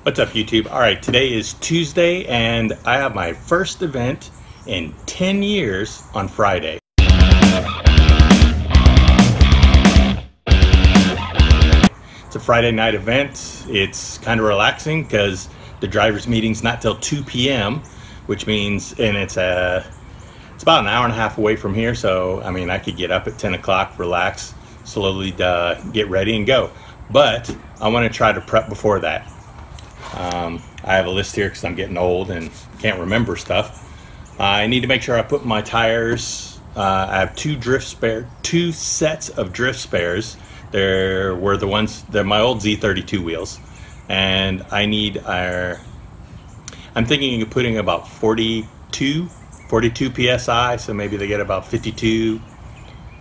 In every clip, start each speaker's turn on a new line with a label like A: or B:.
A: What's up, YouTube? All right, today is Tuesday and I have my first event in 10 years on Friday. It's a Friday night event. It's kind of relaxing because the driver's meeting's not till 2 p.m., which means, and it's about an hour and a half away from here, so I mean I could get up at 10 o'clock, relax, slowly get ready and go. But I want to try to prep before that. I have a list here because I'm getting old and can't remember stuff. I need to make sure I put my tires. I have two sets of drift spares. They're my old Z32 wheels, and I need I'm thinking of putting about 42 psi, so maybe they get about 52,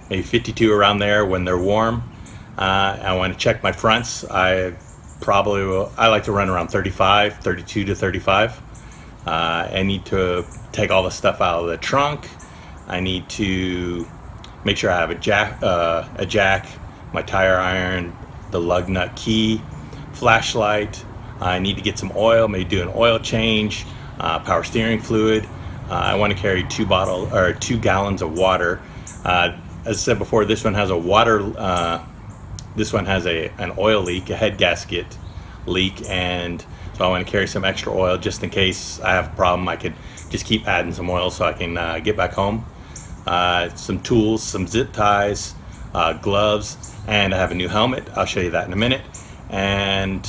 A: maybe 52 around there when they're warm. I want to check my fronts. I like to run around 32 to 35. I need to take all the stuff out of the trunk. I need to make sure I have a jack, my tire iron, the lug nut key, flashlight. I need to get some oil, maybe do an oil change, power steering fluid. I want to carry 2 gallons of water. As I said before, this one has an oil leak, a head gasket leak, and so I want to carry some extra oil just in case I have a problem. I could just keep adding some oil so I can get back home. Some tools, some zip ties, gloves, and I have a new helmet. I'll show you that in a minute. And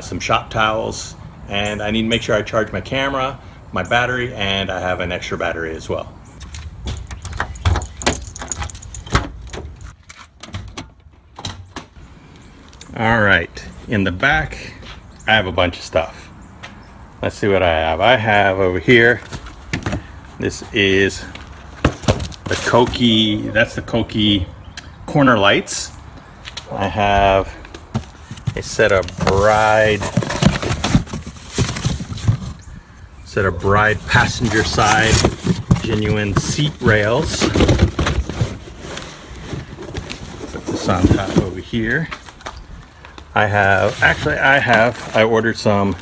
A: some shop towels, and I need to make sure I charge my camera, my battery, and I have an extra battery as well. All right, in the back I have a bunch of stuff. Let's see what I have. I have over here, this is the Koki, that's the Koki corner lights. I have a set of Bride passenger side genuine seat rails. Put this on top over here. I ordered some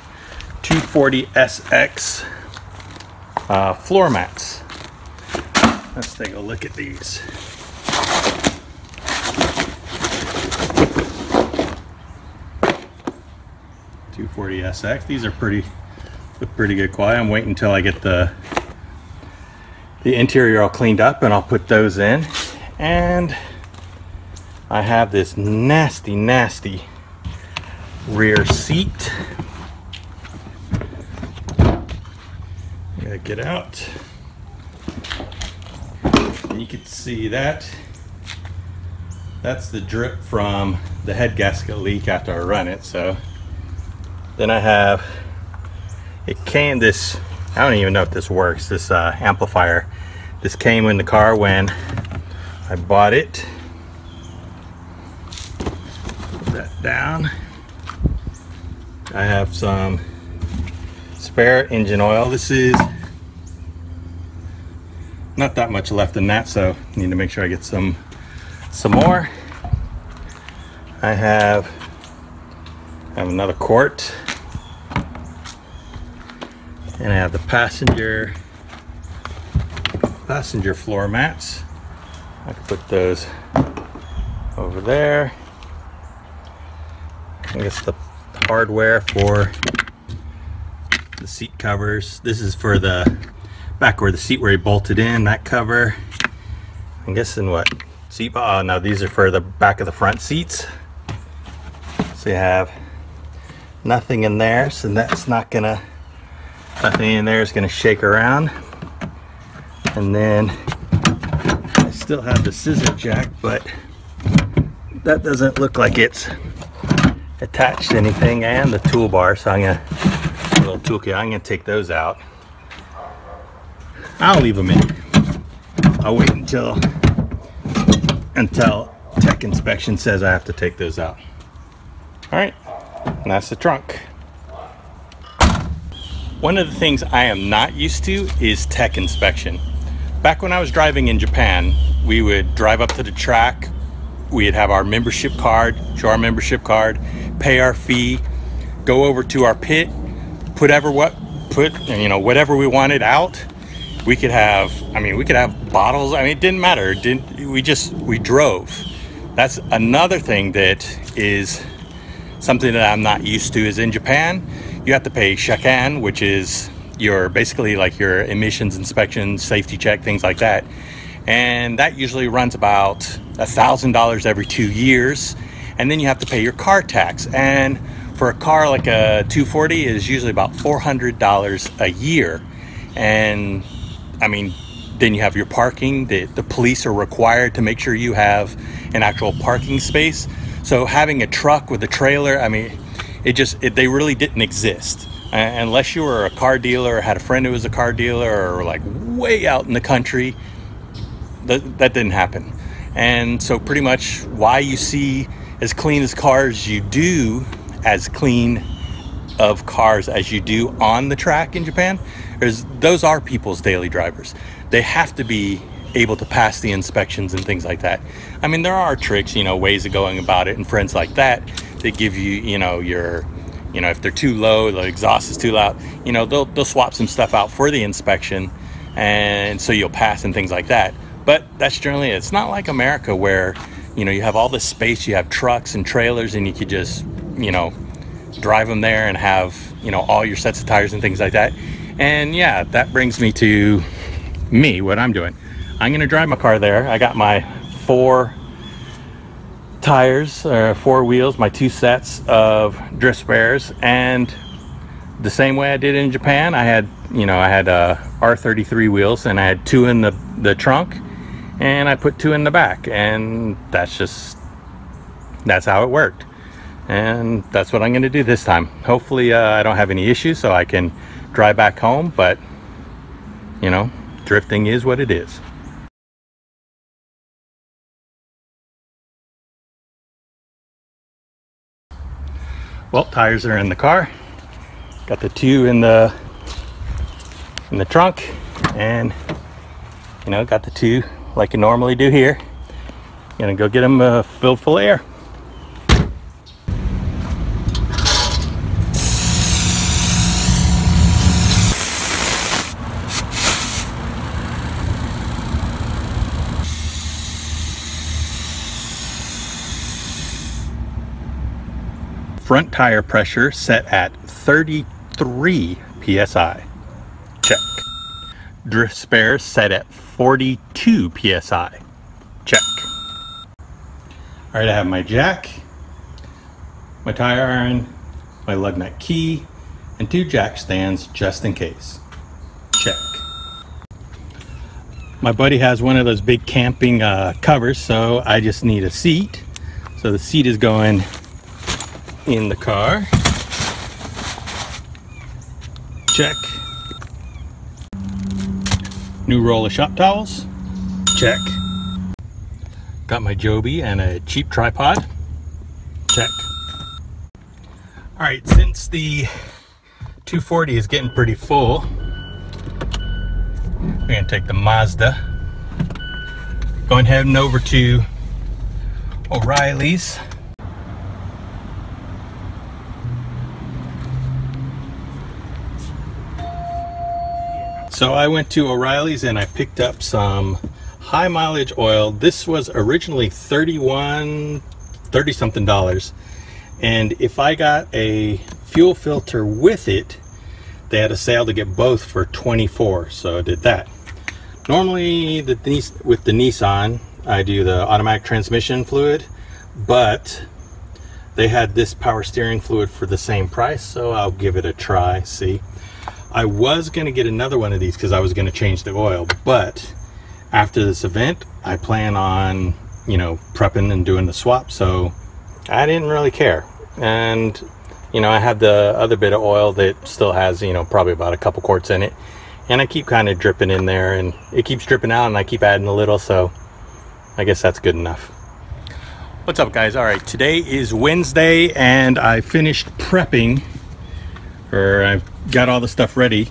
A: 240SX floor mats. Let's take a look at these. SX. These are pretty good quality. I'm waiting until I get the interior all cleaned up and I'll put those in. And I have this nasty rear seat. Gotta get out. And you can see that. That's the drip from the head gasket leak after I run it. So then I have, I don't even know if this works, this amplifier. This came in the car when I bought it. Put that down. I have some spare engine oil. This is not that much left in that, so I need to make sure I get some more. I have another quart, and I have the passenger floor mats. I can put those over there. I guess the hardware for the seat covers. This is for the back where the seat where he bolted in, that cover. I'm guessing what seat, oh no, these are for the back of the front seats. So you have nothing in there, so that's nothing in there is gonna shake around. And then I still have the scissor jack, but that doesn't look like it's attached to anything, and the toolbar, so I'm gonna take those out. I'll leave them in. I'll wait until tech inspection says I have to take those out. All right, and that's the trunk. One of the things I am not used to is tech inspection. Back when I was driving in Japan, we would drive up to the track, we'd have our membership card, show our membership card, pay our fee, go over to our pit, put whatever we wanted out. We could have, we could have bottles. It didn't matter. We drove. That's another thing that is something that I'm not used to. Is in Japan, you have to pay shakan, which is basically like your emissions inspection, safety check, things like that. And that usually runs about $1,000 every 2 years. And then you have to pay your car tax. And for a car like a 240 is usually about $400 a year. And then you have your parking. The police are required to make sure you have an actual parking space. So having a truck with a trailer, they really didn't exist. Unless you were a car dealer or had a friend who was a car dealer or like way out in the country, that didn't happen. And so pretty much why you see as clean as cars you do, as clean of cars as you do on the track in Japan, is those are people's daily drivers. They have to be able to pass the inspections and things like that. There are tricks, ways of going about it and friends like that. They give you, if they're too low, the exhaust is too loud, they'll swap some stuff out for the inspection, and so you'll pass and things like that. But that's generally it. It's not like America where, you have all this space, you have trucks and trailers, and you could just, drive them there and have, all your sets of tires and things like that. And yeah, that brings me to what I'm doing. I'm gonna drive my car there. I got my 4 tires, 4 wheels, my 2 sets of drift spares, and the same way I did in Japan, I had R33 wheels, and I had 2 in the trunk, and I put 2 in the back, and that's how it worked. And that's what I'm going to do this time. Hopefully I don't have any issues so I can drive back home, but drifting is what it is. Well, tires are in the car. Got the 2 in the trunk, and got the 2 like you normally do here. Gonna go get them filled full of air. Front tire pressure set at 33 psi. Check. Drift spares set at 42 psi. Check. All right, I have my jack, my tire iron, my lug nut key, and 2 jack stands just in case. Check. My buddy has one of those big camping covers, so I just need a seat. So the seat is going in the car. Check. New roll of shop towels. Check. Got my Joby and a cheap tripod. Check. All right, since the 240 is getting pretty full, we're gonna take the Mazda. Going heading over to O'Reilly's. So I went to O'Reilly's and I picked up some high mileage oil. This was originally $30 something. And if I got a fuel filter with it, they had a sale to get both for $24. So I did that. Normally with the Nissan, I do the automatic transmission fluid, but they had this power steering fluid for the same price. So I'll give it a try, see. I was going to get another one of these because I was going to change the oil, but after this event I plan on prepping and doing the swap, so I didn't really care. And I have the other bit of oil that still has probably about a couple quarts in it, and I keep kind of dripping in there, and it keeps dripping out, and I keep adding a little, so I guess that's good enough. What's up, guys? All right, today is Wednesday and I finished prepping, or I've got all the stuff ready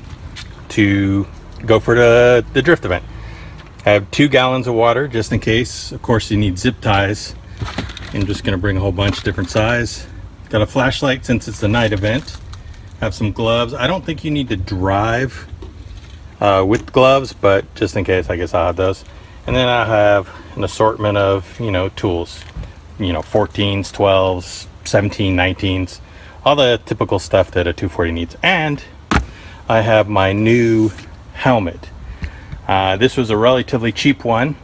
A: to go for the drift event. I have 2 gallons of water just in case. Of course, you need zip ties. I'm just gonna bring a whole bunch different size. Got a flashlight since it's a night event. Have some gloves. I don't think you need to drive with gloves, but just in case, I guess I'll have those. And then I have an assortment of, you know, tools. You know, 14s, 12s, 17, 19s. All the typical stuff that a 240 needs. And I have my new helmet. This was a relatively cheap one,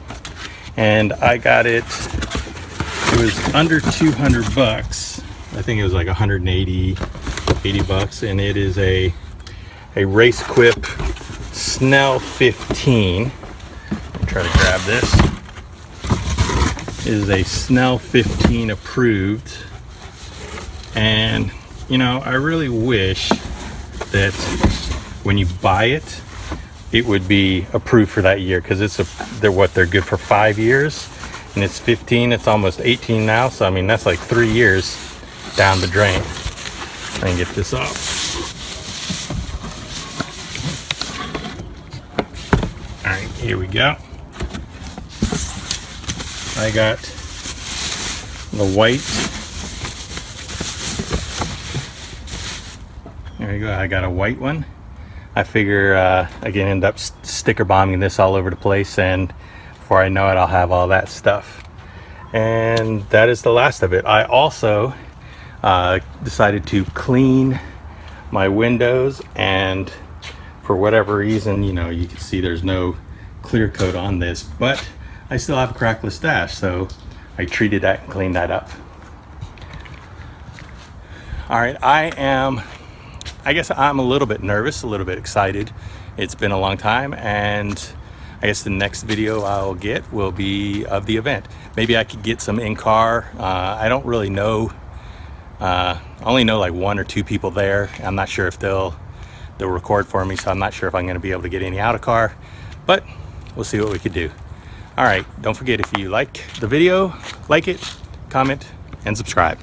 A: and I got it. It was under 200 bucks. I think it was like 180, 80 bucks, and it is a Race Quip Snell 15. I'll try to grab this. It is a Snell 15 approved, and you know, I really wish that when you buy it, it would be approved for that year, because they're good for 5 years, and it's 15. It's almost 18 now, so I mean that's like 3 years down the drain. Try and get this off. All right, here we go. I got the white. There you go. I got a white one. I figure I can end up sticker bombing this all over the place, and before I know it, I'll have all that stuff. And that is the last of it. I also decided to clean my windows, and for whatever reason, you know, you can see there's no clear coat on this, but I still have a crackless dash, so I treated that and cleaned that up. All right, I guess I'm a little bit nervous, a little bit excited. It's been a long time, and I guess the next video I'll get will be of the event. Maybe I could get some in-car. I don't really know. I only know like 1 or 2 people there. I'm not sure if they'll record for me, so I'm not sure if I'm going to be able to get any out of car, but we'll see what we could do. All right, don't forget, if you like the video, like it, comment, and subscribe.